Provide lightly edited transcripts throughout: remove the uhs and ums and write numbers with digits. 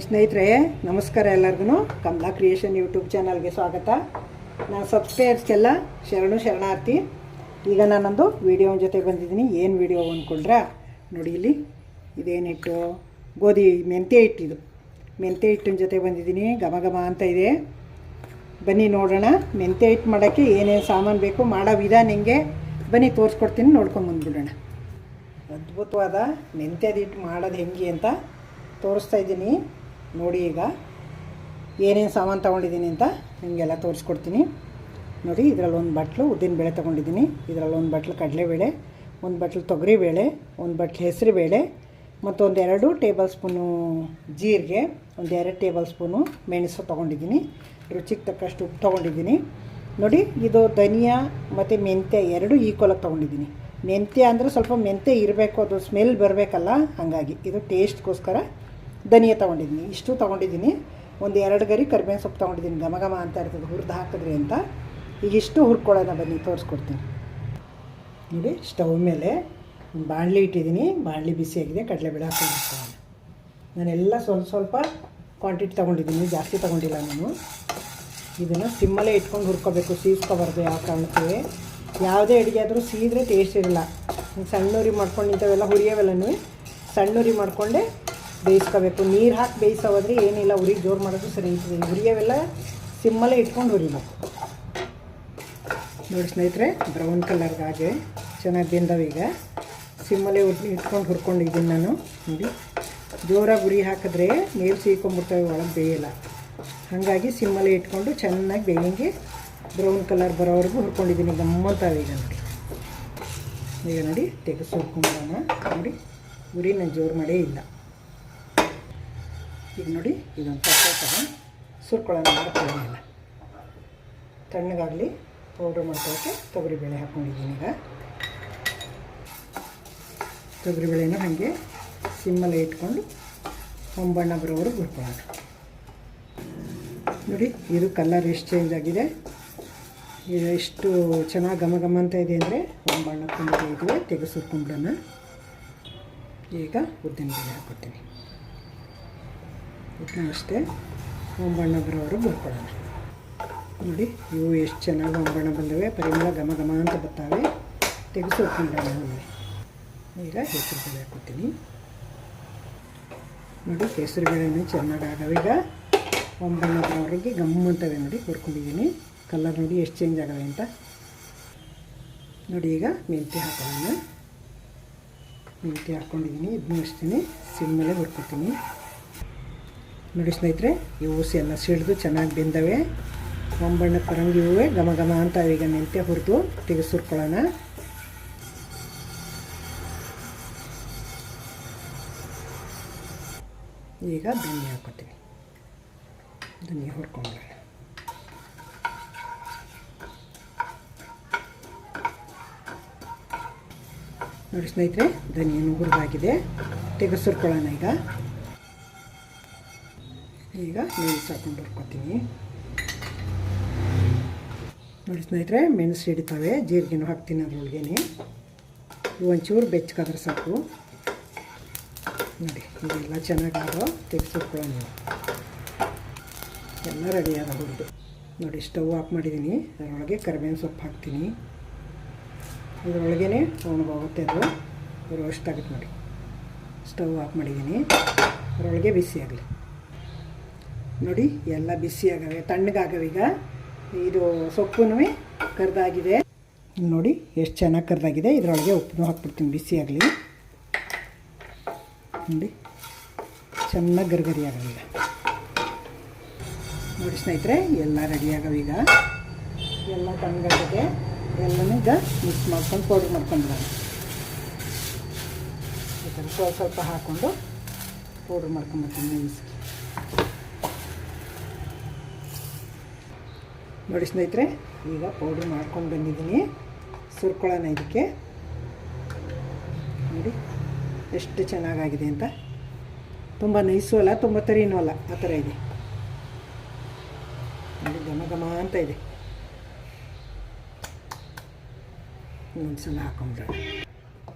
ಸ್ನೇಹಿತರೆ ನಮಸ್ಕಾರ. ಎಲ್ಲರಿಗೂ ಕಮಲಾ ಕ್ರಿಯೇಷನ್ ಯೂಟ್ಯೂಬ್ ಚಾನಲ್ಗೆ ಸ್ವಾಗತ. ನಾನು ಸಬ್ಸ್ಕ್ರೈಬರ್ಸ್ಗೆಲ್ಲ ಶರಣಾರ್ಥಿ. ಈಗ ನಾನೊಂದು ವಿಡಿಯೋ ಜೊತೆ ಬಂದಿದ್ದೀನಿ. ಏನು ವಿಡಿಯೋ ಅಂದ್ಕೊಂಡ್ರೆ ನೋಡಿ, ಇಲ್ಲಿ ಇದೇನಿಟ್ಟು ಗೋಧಿ ಮೆಂತ್ಯ ಹಿಟ್ಟಿದು ಮೆಂತ್ಯ ಹಿಟ್ಟಿನ ಜೊತೆ ಬಂದಿದ್ದೀನಿ. ಘಮ ಘಮ ಅಂತ ಇದೆ. ಬನ್ನಿ ನೋಡೋಣ ಮೆಂತ್ಯ ಹಿಟ್ಟು ಮಾಡೋಕ್ಕೆ ಏನೇನು ಸಾಮಾನು ಬೇಕು, ಮಾಡೋ ವಿಧಾನ ಹೆಂಗೆ ಬನ್ನಿ ತೋರಿಸ್ಕೊಡ್ತೀನಿ, ನೋಡ್ಕೊಂಬಂದ್ಬಿಡೋಣ. ಅದ್ಭುತವಾದ ಮೆಂತ್ಯದ ಹಿಟ್ಟು ಮಾಡೋದು ಹೆಂಗೆ ಅಂತ ತೋರಿಸ್ತಾ ಇದ್ದೀನಿ ನೋಡಿ. ಈಗ ಏನೇನು ಸಾಮಾನು ತೊಗೊಂಡಿದ್ದೀನಿ ಅಂತ ನಿಮಗೆಲ್ಲ ತೋರಿಸ್ಕೊಡ್ತೀನಿ ನೋಡಿ. ಇದರಲ್ಲಿ ಒಂದು ಬಟ್ಲು ಉದ್ದಿನಬೇಳೆ ತೊಗೊಂಡಿದ್ದೀನಿ, ಇದರಲ್ಲಿ ಒಂದು ಬಟ್ಲು ಕಡಲೆಬೇಳೆ, ಒಂದು ಬಟ್ಲು ತೊಗರಿಬೇಳೆ, ಒಂದು ಬಟ್ಲು ಹೆಸರುಬೇಳೆ ಮತ್ತು ಒಂದು 2 ಟೇಬಲ್ ಸ್ಪೂನು ಜೀರಿಗೆ, ಒಂದು 2 ಟೇಬಲ್ ಸ್ಪೂನು ಮೆಣಸು ತೊಗೊಂಡಿದ್ದೀನಿ. ರುಚಿಗೆ ತಕ್ಕಷ್ಟು ಉಪ್ಪು ತೊಗೊಂಡಿದ್ದೀನಿ ನೋಡಿ. ಇದು ಧನಿಯಾ ಮತ್ತು ಮೆಂತ್ಯ 2 ಈಕ್ವಲಾಗಿ ತೊಗೊಂಡಿದ್ದೀನಿ. ಮೆಂತ್ಯ ಅಂದರೆ ಸ್ವಲ್ಪ ಮೆಂತ್ಯ ಇರಬೇಕು, ಅದು ಸ್ಮೆಲ್ ಬರಬೇಕಲ್ಲ, ಹಾಗಾಗಿ ಇದು ಟೇಸ್ಟ್ಗೋಸ್ಕರ ಧನಿಯಾ ತೊಗೊಂಡಿದ್ದೀನಿ. ಇಷ್ಟು ತೊಗೊಂಡಿದ್ದೀನಿ. ಒಂದು 2 ಗರಿ ಕರಿಬೇವಿನ ಸೊಪ್ಪು ತೊಗೊಂಡಿದ್ದೀನಿ, ಘಮ ಘಮ ಅಂತ ಇರ್ತದೆ ಹುರಿದು ಹಾಕಿದ್ರಿ ಅಂತ. ಈಗ ಇಷ್ಟು ಹುರ್ಕೊಳ್ಳೋಣ ಬನ್ನಿ ತೋರಿಸ್ಕೊಡ್ತೀನಿ ನೋಡಿ. ಸ್ಟವ್ ಮೇಲೆ ಒಂದು ಬಾಣಲಿ ಇಟ್ಟಿದ್ದೀನಿ, ಬಾಣಲಿ ಬಿಸಿಯಾಗಿದೆ, ಕಡಲೆಬೇಳೆ ಹಾಕೊಂಡು ನಾನೆಲ್ಲ ಸ್ವಲ್ಪ ಕ್ವಾಂಟಿಟಿ ತೊಗೊಂಡಿದ್ದೀನಿ, ಜಾಸ್ತಿ ತೊಗೊಂಡಿಲ್ಲ ನಾನು. ಇದನ್ನು ಸಿಮ್ಮಲ್ಲೇ ಇಟ್ಕೊಂಡು ಹುರ್ಕೋಬೇಕು, ಸೀಸ್ಕೊಬಾರ್ದು ಯಾವ ಕಾರಣಕ್ಕೆ. ಯಾವುದೇ ಅಡುಗೆ ಆದರೂ ಸೀದ್ರೆ ಟೇಸ್ಟ್ ಇರಲ್ಲ. ಸಣ್ಣೂರಿ ಮಾಡ್ಕೊಂಡು ಇಂಥವೆಲ್ಲ ಹುರಿಯೋವೆಲ್ಲನೂ ಸಣ್ಣೂರಿ ಮಾಡಿಕೊಂಡೆ ಬೇಯಿಸ್ಕೋಬೇಕು. ನೀರು ಹಾಕಿ ಬೇಯಿಸೋದ್ರೆ ಏನಿಲ್ಲ, ಉರಿ ಜೋರು ಮಾಡೋದು ಸರಿ ಇರ್ತದೆ. ಹುರಿಯೋವೆಲ್ಲ ಸಿಮ್ಮಲ್ಲೇ ಇಟ್ಕೊಂಡು ಹುರಿಬೇಕು ನೋಡಿ ಸ್ನೇಹಿತರೆ. ಬ್ರೌನ್ ಕಲರ್ಗಾಗೆ ಚೆನ್ನಾಗಿ ಬೆಂದವು. ಈಗ ಸಿಮ್ಮಲ್ಲೇ ಇಟ್ಕೊಂಡು ಹುರ್ಕೊಂಡಿದ್ದೀನಿ ನಾನು ನೋಡಿ. ಜೋರಾಗಿ ಉರಿ ಹಾಕಿದ್ರೆ ನೀರು ಸೀಕೊಂಡ್ಬಿಡ್ತವೆ, ಒಳಗೆ ಬೇಯಲ್ಲ. ಹಾಗಾಗಿ ಸಿಮ್ಮಲ್ಲೇ ಇಟ್ಕೊಂಡು ಚೆನ್ನಾಗಿ ಬೇಯಂಗೆ ಬ್ರೌನ್ ಕಲರ್ ಬರೋವರೆಗೂ ಹುರ್ಕೊಂಡಿದ್ದೀನಿ. ಗಮ್ಮಂತಾವೆ ಈಗ ನೋಡಿ. ಈಗ ನೋಡಿ ತೆಗೆದು ಹುರ್ಕೊಂಡ್ಬಿಡೋಣ ನೋಡಿ. ಉರಿ ನಾನು ಜೋರು ಮಾಡೇ ಇಲ್ಲ. ಈಗ ನೋಡಿ ಇದೊಂದು ತಗೊಂಡು ಸುರ್ಕೊಳ್ಳೋಣ. ಮಾಡ್ಕೊಳ್ಳೋಣ ತಣ್ಣಗಾಗಲಿ. ಪೌಡ್ರ್ ಮಾಡ್ಕೊಳ್ಳೋಕ್ಕೆ ತೊಗರಿಬೇಳೆ ಹಾಕ್ಕೊಂಡಿದ್ದೀನಿ. ಈಗ ತೊಗರಿಬೇಳೆನೂ ಹಾಗೆ ಸಿಮ್ಮಲ್ಲೇ ಇಟ್ಕೊಂಡು ಹೊಂಬಣ್ಣ ಬರೋವರೆಗೂ ಹುರ್ಕೊಳ್ಳೋಣ ನೋಡಿ. ಇದು ಕಲರ್ ಎಷ್ಟು ಚೇಂಜ್ ಆಗಿದೆ, ಎಷ್ಟು ಚೆನ್ನಾಗಿ ಘಮ ಘಮ ಅಂತ ಇದೆ ಅಂದರೆ ಹೊಂಬಣ್ಣ ತುಂಬ ಇದೆ. ತೆಗೆದು ಹುರ್ಕೊಂಡ್ಬಿಡೋಣ. ಈಗ ಉದ್ದಿನಬೇಳೆ ಹಾಕ್ಕೊತೀನಿ. ಇದನ್ನ ಅಷ್ಟೇ ಹೊಂಬಣ್ಣ ಬರೋವರೆಗೂ ಹುರ್ಕೊಳ್ಳೋಣ ನೋಡಿ. ಇವು ಎಷ್ಟು ಚೆನ್ನಾಗಿ ಹೊಂಬಣ್ಣ ಬಂದವೆ, ಪರಿಮಳ ಘಮ ಘಮ ಅಂತ ಬರ್ತಾವೆ. ತೆಗೆದು ಹುರ್ಕೊಂಡ್ಬಿಡೋಣ ಆಮೇಲೆ. ಈಗ ಹೆಸರುಬೇಳೆ ಹಾಕ್ಕೊತೀನಿ ನೋಡಿ. ಹೆಸರುಬೇಳೆನೂ ಚೆನ್ನಾಗಿ ಆಗವೆ. ಈಗ ಹೊಂಬಣ್ಣ ಬರೋವರೆಗೆ ಗಮ್ಮಂತವೆ ನೋಡಿ. ಹುರ್ಕೊಂಡಿದ್ದೀನಿ. ಕಲರ್ ನೋಡಿ ಎಷ್ಟು ಚೇಂಜ್ ಆಗವೆ ಅಂತ ನೋಡಿ. ಈಗ ಮೆಂತ್ಯ ಹಾಕೋಣ. ಮೆಂತ್ಯ ಹಾಕ್ಕೊಂಡಿದ್ದೀನಿ. ಇದನ್ನೂ ಅಷ್ಟೇ ಸಿಮ್ಮಲ್ಲೇ ಹುರ್ಕೊತೀನಿ ನೋಡಿ ಸ್ನೇಹಿತರೆ. ಇವು ಎಲ್ಲ ಸಿಡಿದು ಚೆನ್ನಾಗಿ ಬೆಂದವೆ, ಹೊಂಬಣ್ಣ ಪರಂಗಿ ಹೂವೆ ಘಮ ಘಮ ಅಂತ. ಈಗ ಮೆಂತ್ಯ ಹುರಿದು ತೆಗೆದು ಸುರ್ಕೊಳ್ಳೋಣ. ಈಗ ಧನಿಯಾ ಹಾಕ್ಕೊತೀನಿ. ಧನಿಯಾ ಹುರ್ಕೊಂಡ್ಬಿಡೋಣ ನೋಡಿ ಸ್ನೇಹಿತರೆ. ಧನಿಯನ್ನು ಹುರಿದಾಗಿದೆ, ತೆಗೆದು ಸುರ್ಕೊಳ್ಳೋಣ. ಈಗ ಮೆಣಸು ಹಾಕೊಂಡು ಹುರ್ಕೊತೀನಿ ನೋಡಿ ಸ್ನೇಹಿತರೆ. ಮೆಣಸು ಹಿಡಿತವೆ, ಜೀರಿಗೆನೂ ಹಾಕ್ತೀನಿ ಅದರೊಳಗೇನೆ. ಒಂಚೂರು ಬೆಚ್ಚಗಾದ್ರೆ ಸಾಕು ನೋಡಿ. ಇದೆಲ್ಲ ಚೆನ್ನಾಗಾಗೋ ತೆಗೆದು ಸುರ್ಕೊಳ್ಳೋಣ. ಎಲ್ಲ ರೆಡಿಯಾದ ಹುರಿದು ನೋಡಿ. ಸ್ಟವ್ ಆಫ್ ಮಾಡಿದ್ದೀನಿ. ಅದರೊಳಗೆ ಕರಿಬೇವಿನ ಸೊಪ್ಪು ಹಾಕ್ತೀನಿ. ಇದರೊಳಗೇ ಒಣಗೋಗುತ್ತೆ, ಅದು ರೋಸ್ಟ್ ಆಗುತ್ತೆ ನೋಡಿ. ಸ್ಟವ್ ಆಫ್ ಮಾಡಿದ್ದೀನಿ. ಅದರೊಳಗೆ ಬಿಸಿ ಆಗಲಿ ನೋಡಿ. ಎಲ್ಲ ಬಿಸಿ ಆಗವೆ, ತಣ್ಣಗಾಗವೆ. ಈಗ ಇದು ಸೊಪ್ಪು ಕರ್ದಾಗಿದೆ ನೋಡಿ, ಎಷ್ಟು ಚೆನ್ನಾಗಿ ಕರ್ದಾಗಿದೆ. ಇದರೊಳಗೆ ಉಪ್ಪು ಹಾಕ್ಬಿಡ್ತೀನಿ, ಬಿಸಿ ಆಗಲಿ ನೋಡಿ. ಚೆನ್ನಾಗಿ ಗರ್ಗರಿ ಆಗವೆ ಈಗ ನೋಡಿ ಸ್ನೇಹಿತರೆ. ಎಲ್ಲ ರೆಡಿ ಆಗವೆ. ಈಗ ಎಲ್ಲ ತಣ್ಣಗಾಗಿದೆ. ಎಲ್ಲನೂ ಈಗ ಮಿಕ್ಸ್ ಮಾಡ್ಕೊಂಡು ಪೌಡ್ರ್ ಮಾಡ್ಕೊಂಡ್ಬಿಡೋಣ. ಸ್ವಲ್ಪ ಹಾಕ್ಕೊಂಡು ಪೌಡ್ರ್ ಮಾಡ್ಕೊಂಡ್ಬಿಡ್ತೀನಿ ಮೆಣಸಿಗೆ ನೋಡಿ ಸ್ನೇಹಿತರೆ. ಈಗ ಪೌಡ್ರ್ ಮಾಡ್ಕೊಂಡು ಬಂದಿದ್ದೀನಿ. ಸುರ್ಕೊಳ್ಳೋಣ ಇದಕ್ಕೆ ನೋಡಿ ಎಷ್ಟು ಚೆನ್ನಾಗಾಗಿದೆ ಅಂತ. ತುಂಬ ನೈಸೂ ಅಲ್ಲ, ತುಂಬ ತರಿನೂ ಅಲ್ಲ, ಆ ಥರ ಇದೆ ನೋಡಿ. ಘಮ ಘಮ ಅಂತ ಇದೆ. ಇನ್ನೊಂದು ಸಲ ಹಾಕೊಂಡ್ರೆ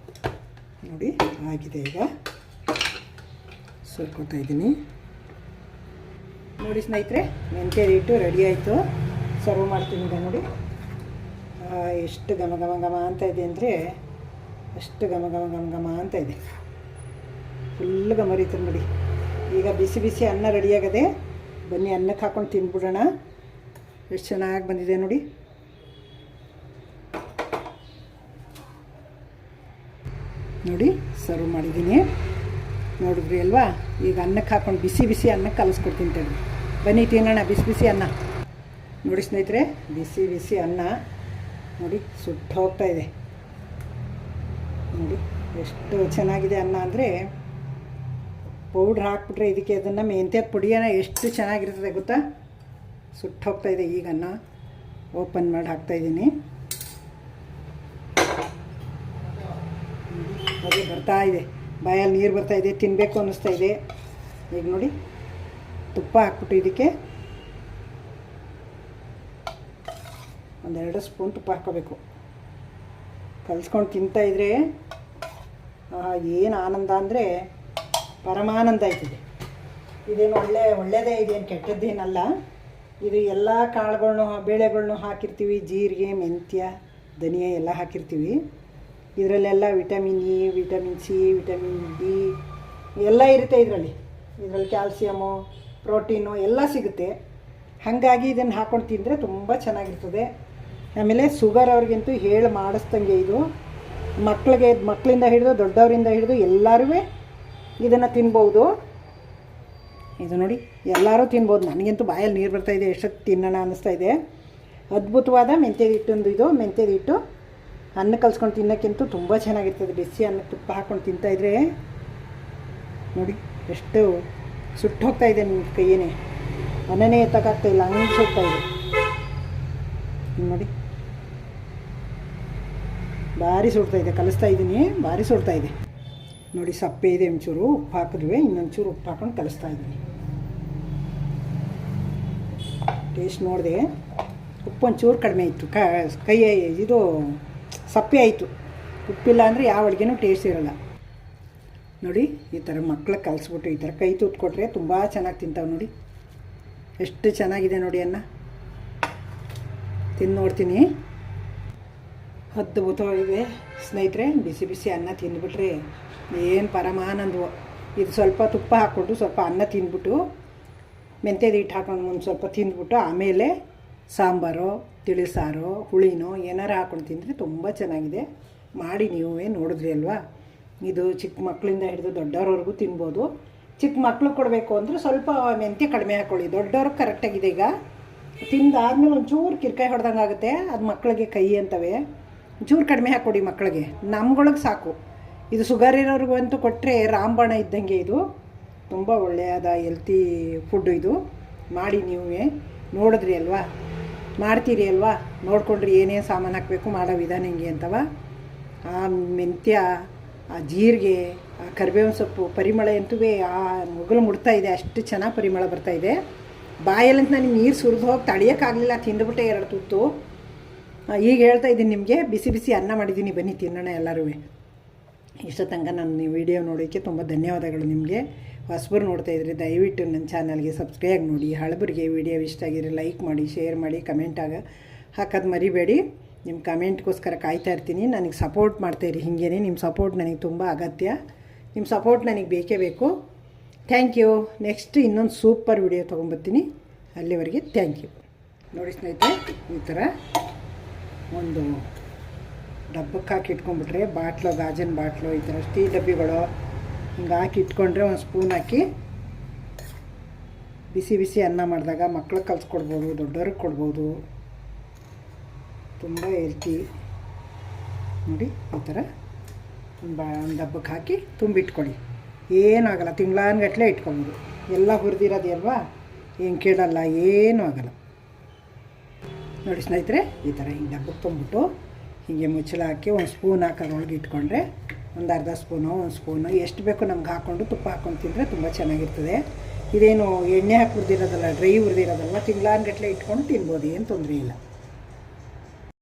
ನೋಡಿ ಆಗಿದೆ. ಈಗ ಸುರ್ಕೊತಾ ಇದ್ದೀನಿ. ನೋಡಿ ಸ್ನೇಹಿತರೆ, ಮೆಂತ್ಯ ಹಿಟ್ಟು ರೆಡಿ ಆಯಿತು. ಸರ್ವ್ ಮಾಡ್ತೀನಿ ಈಗ ನೋಡಿ. ಎಷ್ಟು ಘಮ ಘಮ ಘಮ ಅಂತ ಇದೆ ಅಂದರೆ ಅಷ್ಟು ಘಮ ಘಮ ಘಮ ಘಮ ಅಂತ ಇದೆ. ಫುಲ್ ಗಮರಿತದೆ ನೋಡಿ. ಈಗ ಬಿಸಿ ಬಿಸಿ ಅನ್ನ ರೆಡಿಯಾಗದೆ. ಬನ್ನಿ ಅನ್ನಕ್ಕೆ ಹಾಕ್ಕೊಂಡು ತಿಂದ್ಬಿಡೋಣ. ಎಷ್ಟು ಚೆನ್ನಾಗಿ ಬಂದಿದೆ ನೋಡಿ. ನೋಡಿ ಸರ್ವ್ ಮಾಡಿದ್ದೀನಿ, ನೋಡಿದ್ರಿ ಅಲ್ವಾ. ಈಗ ಅನ್ನಕ್ಕೆ ಹಾಕ್ಕೊಂಡು ಬಿಸಿ ಬಿಸಿ ಅನ್ನಕ್ಕೆ ಕಲಿಸ್ಕೊಡ್ತೀನಿ ತಡಿ. ಬನ್ನಿ ತಿನ್ನೋಣ ಬಿಸಿ ಬಿಸಿ ಅನ್ನ. ನೋಡಿ ಸ್ನೇಹಿತರೆ, ಬಿಸಿ ಬಿಸಿ ಅನ್ನ ನೋಡಿ ಸುಟ್ಟು ಹೋಗ್ತಾ ಇದೆ. ನೋಡಿ ಎಷ್ಟು ಚೆನ್ನಾಗಿದೆ ಅನ್ನ ಅಂದರೆ, ಪೌಡ್ರ್ ಹಾಕ್ಬಿಟ್ರೆ ಇದಕ್ಕೆ ಅದನ್ನು ಮೆಂತ್ಯದ ಪುಡಿಯನ್ನ ಎಷ್ಟು ಚೆನ್ನಾಗಿರ್ತದೆ ಗೊತ್ತಾ. ಸುಟ್ಟು ಹೋಗ್ತಾ ಇದೆ. ಈಗ ಅನ್ನ ಓಪನ್ ಮಾಡಿ ಹಾಕ್ತಾಯಿದ್ದೀನಿ. ಅದೇ ಬರ್ತಾ ಇದೆ, ಬಾಯಲ್ಲಿ ನೀರು ಬರ್ತಾಯಿದೆ, ತಿನ್ನಬೇಕು ಅನ್ನಿಸ್ತಾ ಇದೆ. ಈಗ ನೋಡಿ ತುಪ್ಪ ಹಾಕ್ಬಿಟ್ಟು ಇದಕ್ಕೆ ಒಂದೆರಡು ಸ್ಪೂನ್ ತುಪ್ಪ ಹಾಕ್ಕೋಬೇಕು. ಕಲಿಸ್ಕೊಂಡು ತಿಂತಾಯಿದ್ರೆ ಏನು ಆನಂದ ಅಂದರೆ ಪರಮಾನಂದ ಆಯ್ತದೆ. ಇದೇನು ಒಳ್ಳೆಯದೇ, ಇದೇನು ಕೆಟ್ಟದ್ದೇನಲ್ಲ. ಇದು ಎಲ್ಲ ಕಾಳುಗಳ್ನು ಬೇಳೆಗಳ್ನು ಹಾಕಿರ್ತೀವಿ. ಜೀರಿಗೆ, ಮೆಂತ್ಯ, ಧನಿಯಾ ಎಲ್ಲ ಹಾಕಿರ್ತೀವಿ. ಇದರಲ್ಲೆಲ್ಲ vitamin E, vitamin C, vitamin D ಎಲ್ಲ ಇರುತ್ತೆ ಇದರಲ್ಲಿ ಕ್ಯಾಲ್ಸಿಯಮು, ಪ್ರೋಟೀನು ಎಲ್ಲ ಸಿಗುತ್ತೆ. ಹಾಗಾಗಿ ಇದನ್ನು ಹಾಕ್ಕೊಂಡು ತಿಂದರೆ ತುಂಬ ಚೆನ್ನಾಗಿರ್ತದೆ. ಆಮೇಲೆ ಶುಗರ್ ಅವ್ರಿಗಂತೂ ಹೇಳಿ ಮಾಡಿಸ್ದಂಗೆ ಇದು. ಮಕ್ಕಳಿಂದ ಹಿಡಿದು ದೊಡ್ಡವರಿಂದ ಹಿಡಿದು ಎಲ್ಲರೂ ಇದನ್ನು ತಿನ್ಬೋದು. ಇದು ನೋಡಿ ಎಲ್ಲರೂ ತಿನ್ಬೋದು. ನನಗಂತೂ ಬಾಯಲ್ಲಿ ನೀರು ಬರ್ತಾಯಿದೆ, ಎಷ್ಟೊತ್ತು ತಿನ್ನೋಣ ಅನ್ನಿಸ್ತಾ ಇದೆ. ಅದ್ಭುತವಾದ ಮೆಂತ್ಯದ ಹಿಟ್ಟೊಂದು ಇದು. ಮೆಂತ್ಯದ ಹಿಟ್ಟು ಅನ್ನ ಕಲ್ಸ್ಕೊಂಡು ತಿನ್ನೋಕ್ಕಿಂತೂ ತುಂಬ ಚೆನ್ನಾಗಿರ್ತದೆ. ಬಿಸಿ ಅನ್ನಕ್ಕೆ ತುಪ್ಪ ಹಾಕ್ಕೊಂಡು ತಿಂತಾಯಿದ್ರೆ ನೋಡಿ ಎಷ್ಟು ಸುಟ್ಟು ಹೋಗ್ತಾಯಿದೆ ನಿಮ್ಮ ಕೈಯೇ. ಅನ್ನನೇ ಎತ್ತಕ್ಕಾಗ್ತಾಯಿಲ್ಲ, ಹಂಗೆ ಸುಡ್ತಾಯಿದೆ ನೋಡಿ. ಭಾರಿ ಸುಡ್ತಾಯಿದೆ, ಕಲಿಸ್ತಾ ಇದ್ದೀನಿ, ಭಾರಿ ಸುಡ್ತಾಯಿದೆ ನೋಡಿ. ಸಪ್ಪೆ ಇದೆ, ಒಂಚೂರು ಉಪ್ಪು ಹಾಕಿದ್ವಿ, ಇನ್ನೊಂಚೂರು ಉಪ್ಪು ಹಾಕ್ಕೊಂಡು ಕಲಿಸ್ತಾ ಇದ್ದೀನಿ. ಟೇಸ್ಟ್ ನೋಡಿದೆ, ಉಪ್ಪು ಒಂಚೂರು ಕಡಿಮೆ ಇತ್ತು. ಕೈ ಇದು ಸಪ್ಪೆ ಆಯಿತು. ಉಪ್ಪಿಲ್ಲ ಅಂದರೆ ಯಾವ ಅಡುಗೆನೂ ಟೇಸ್ಟ್ ಇರೋಲ್ಲ ನೋಡಿ. ಈ ಥರ ಮಕ್ಳಿಗೆ ಕಲಿಸ್ಬಿಟ್ಟು ಈ ಥರ ಕೈ ತೂತ್ಕೊಟ್ರೆ ತುಂಬ ಚೆನ್ನಾಗಿ ತಿಂತಾವೆ ನೋಡಿ. ಎಷ್ಟು ಚೆನ್ನಾಗಿದೆ ನೋಡಿ ಅನ್ನ. ತಿಂದು ನೋಡ್ತೀನಿ. ಅದ್ಭುತವಾಗಿದೆ ಸ್ನೇಹಿತರೆ. ಬಿಸಿ ಬಿಸಿ ಅನ್ನ ತಿಂದುಬಿಟ್ರೆ ಏನು ಪರಮಾನಂದವೋ. ಇದು ಸ್ವಲ್ಪ ತುಪ್ಪ ಹಾಕ್ಕೊಂಡು ಸ್ವಲ್ಪ ಅನ್ನ ತಿಂದ್ಬಿಟ್ಟು ಮೆಂತ್ಯದ ಹಿಟ್ಟು ಹಾಕೊಂಡು ಒಂದು ಸ್ವಲ್ಪ ತಿಂದ್ಬಿಟ್ಟು ಆಮೇಲೆ ಸಾಂಬಾರು, ತಿಳಿಸಾರು, ಹುಳಿನೋ ಏನಾರು ಹಾಕ್ಕೊಂಡು ತಿಂದರೆ ತುಂಬ ಚೆನ್ನಾಗಿದೆ. ಮಾಡಿ ನೀವೇ ನೋಡಿದ್ರಿ ಅಲ್ವಾ. ಇದು ಚಿಕ್ಕ ಮಕ್ಕಳಿಂದ ಹಿಡಿದು ದೊಡ್ಡವ್ರವರೆಗೂ ತಿನ್ಬೋದು. ಚಿಕ್ಕ ಮಕ್ಳು ಕೊಡಬೇಕು ಅಂದರೆ ಸ್ವಲ್ಪ ಮೆಂತ್ಯ ಕಡಿಮೆ ಹಾಕ್ಕೊಳ್ಳಿ. ದೊಡ್ಡವ್ರಿಗೆ ಕರೆಕ್ಟಾಗಿದೆ. ಈಗ ತಿಂದಾದ್ಮೇಲೆ ಒಂಚೂರು ಕಿರ್ಕಾಯಿ ಹೊಡೆದಂಗೆ ಆಗುತ್ತೆ, ಅದು ಮಕ್ಕಳಿಗೆ ಕೈ ಅಂತವೆ. ಒಂಚೂರು ಕಡಿಮೆ ಹಾಕ್ಕೊಡಿ ಮಕ್ಕಳಿಗೆ. ನಮ್ಗಳಿಗೆ ಸಾಕು. ಇದು ಶುಗರ್ ಇರೋರಿಗೂ ಅಂತೂ ಕೊಟ್ಟರೆ ರಾಮಬಾಣ ಇದ್ದಂಗೆ. ಇದು ತುಂಬ ಒಳ್ಳೆಯದ ಹೆಲ್ತಿ ಫುಡ್ಡು ಇದು. ಮಾಡಿ ನೀವೇ ನೋಡಿದ್ರಿ ಅಲ್ವಾ, ಮಾಡ್ತೀರಿ ಅಲ್ವಾ, ನೋಡ್ಕೊಂಡ್ರಿ ಏನೇನು ಸಾಮಾನು ಹಾಕಬೇಕು, ಮಾಡೋ ವಿಧಾನ ಹೆಂಗೆ ಅಂತವ. ಆ ಮೆಂತ್ಯ, ಆ ಜೀರಿಗೆ, ಆ ಕರಿಬೇವಿನ ಸೊಪ್ಪು ಪರಿಮಳ ಅಂತೂ ಆ ಮುಗಲು ಮುಡ್ತಾಯಿದೆ. ಅಷ್ಟು ಚೆನ್ನಾಗಿ ಪರಿಮಳ ಬರ್ತಾಯಿದೆ. ಬಾಯಲ್ಲಂತ ನನಗೆ ನೀರು ಸುರಿದು ಹೋಗಿ ತಡೆಯೋಕ್ಕಾಗಲಿಲ್ಲ, ತಿಂದುಬಿಟ್ಟೆ 2 ತುತ್ತು. ಈಗ ಹೇಳ್ತಾ ಇದ್ದೀನಿ ನಿಮಗೆ. ಬಿಸಿ ಬಿಸಿ ಅನ್ನ ಮಾಡಿದ್ದೀನಿ, ಬನ್ನಿ ತಿನ್ನೋಣ ಎಲ್ಲರೂ. ಇಷ್ಟೊತ್ತಂಗ ನನ್ನ ವಿಡಿಯೋ ನೋಡೋಕ್ಕೆ ತುಂಬ ಧನ್ಯವಾದಗಳು ನಿಮಗೆ. ಹೊಸಬರು ನೋಡ್ತಾಯಿದ್ರಿ ದಯವಿಟ್ಟು ನನ್ನ ಚಾನಲ್ಗೆ ಸಬ್ಸ್ಕ್ರೈಬ್ ನೋಡಿ. ಹಳಬರಿಗೆ ವಿಡಿಯೋ ಇಷ್ಟ ಆಗಿದ್ರೆ ಲೈಕ್ ಮಾಡಿ, ಶೇರ್ ಮಾಡಿ, ಕಮೆಂಟಾಗ ಹಾಕೋದು ಮರಿಬೇಡಿ. ನಿಮ್ಮ ಕಮೆಂಟ್ಗೋಸ್ಕರ ಕಾಯ್ತಾ ಇರ್ತೀನಿ. ನನಗೆ ಸಪೋರ್ಟ್ ಮಾಡ್ತಾಯಿರಿ. ಹೀಗೇ ನಿಮ್ಮ ಸಪೋರ್ಟ್ ನನಗೆ ತುಂಬ ಅಗತ್ಯ. ನಿಮ್ಮ ಸಪೋರ್ಟ್ ನನಗೆ ಬೇಕೇ ಬೇಕು. Thank you. ನೆಕ್ಸ್ಟ್ ಇನ್ನೊಂದು ಸೂಪರ್ ವಿಡಿಯೋ ತೊಗೊಂಬರ್ತೀನಿ. ಅಲ್ಲಿವರೆಗೆ ಥ್ಯಾಂಕ್ ಯು. ನೋಡಿ ಸ್ನೇಹಿತರೆ, ಈ ಥರ ಒಂದು ಡಬ್ಬಕ್ಕೆ ಹಾಕಿ ಇಟ್ಕೊಂಡ್ಬಿಟ್ರೆ, ಬಾಟ್ಲು, ಗಾಜಿನ ಬಾಟ್ಲು, ಈ ಥರ ಸ್ಟೀಲ್ ಡಬ್ಬಿಗಳು ಹಿಂಗೆ ಹಾಕಿ ಇಟ್ಕೊಂಡ್ರೆ ಒಂದು ಸ್ಪೂನ್ ಹಾಕಿ ಬಿಸಿ ಬಿಸಿ ಅನ್ನ ಮಾಡಿದಾಗ ಮಕ್ಳಿಗೆ ಕಲಿಸ್ಕೊಡ್ಬೋದು, ದೊಡ್ಡವ್ರಿಗೆ ಕೊಡ್ಬೋದು. ತುಂಬ ಹೆಲ್ತಿ ನೋಡಿ. ಈ ಥರ ಒಂದು ಡಬ್ಬಕ್ಕೆ ಹಾಕಿ ತುಂಬಿಟ್ಕೊಳ್ಳಿ. ಏನಾಗಲ್ಲ, ತಿಂಗಳಾನ್ಗಟ್ಟಲೆ ಇಟ್ಕೊಬೋದು. ಎಲ್ಲ ಹುರಿದಿರೋದು ಅಲ್ವಾ, ಏನು ಕೇಳಲ್ಲ, ಏನೂ ಆಗಲ್ಲ. ನೋಡಿ ಸ್ನೇಹಿತರೆ, ಈ ಥರ ಹಿಂಗೆ ಡಬ್ಬಕ್ಕೆ ತುಂಬಿಟ್ಟು ಹೀಗೆ ಮುಚ್ಚಳ ಹಾಕಿ ಒಂದು ಸ್ಪೂನ್ ಹಾಕೋದ್ರೊಳಗೆ ಇಟ್ಕೊಂಡ್ರೆ ಒಂದು ಅರ್ಧ ಸ್ಪೂನು, ಒಂದು ಸ್ಪೂನು ಎಷ್ಟು ಬೇಕೋ ನಮ್ಗೆ ಹಾಕ್ಕೊಂಡು ತುಪ್ಪ ಹಾಕ್ಕೊಂಡು ತಿಂದರೆ ತುಂಬ ಚೆನ್ನಾಗಿರ್ತದೆ. ಇದೇನು ಎಣ್ಣೆ ಹಾಕಿ ಹುರಿದಿರೋದಲ್ಲ, ಡ್ರೈ ಹುರಿದಿರೋದಲ್ಲ. ತಿಂಗಳಾನ್ಗಟ್ಟಲೆ ಇಟ್ಕೊಂಡು ತಿನ್ಬೋದು, ಏನು ತೊಂದರೆ ಇಲ್ಲ.